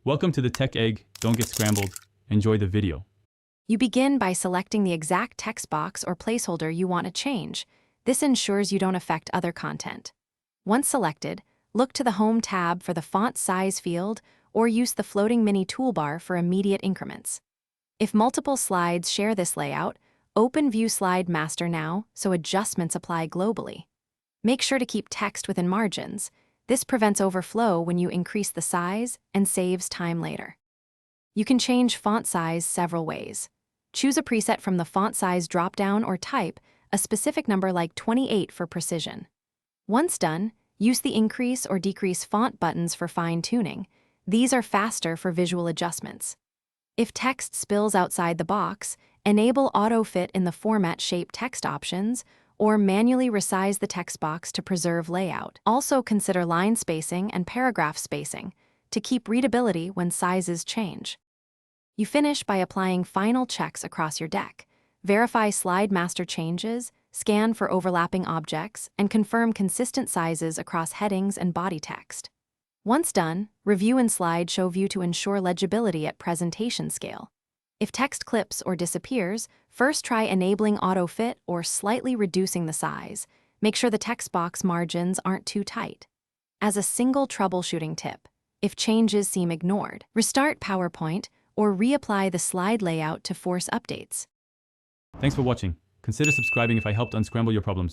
Welcome to the Tech Egg. Don't get scrambled. Enjoy the video. You begin by selecting the exact text box or placeholder you want to change. This ensures you don't affect other content. Once selected, look to the Home tab for the font size field or use the floating mini toolbar for immediate increments. If multiple slides share this layout, open View Slide Master now so adjustments apply globally. Make sure to keep text within margins. This prevents overflow when you increase the size and saves time later. You can change font size several ways. Choose a preset from the font size dropdown or type a specific number like 28 for precision. Once done, use the increase or decrease font buttons for fine-tuning. These are faster for visual adjustments. If text spills outside the box, enable auto-fit in the Format Shape text options or manually resize the text box to preserve layout. Also consider line spacing and paragraph spacing to keep readability when sizes change. You finish by applying final checks across your deck. Verify slide master changes, scan for overlapping objects, and confirm consistent sizes across headings and body text. Once done, review and slide show view to ensure legibility at presentation scale. If text clips or disappears, first try enabling auto-fit or slightly reducing the size. Make sure the text box margins aren't too tight. As a single troubleshooting tip, if changes seem ignored, restart PowerPoint or reapply the slide layout to force updates. Thanks for watching. Consider subscribing if I helped unscramble your problems.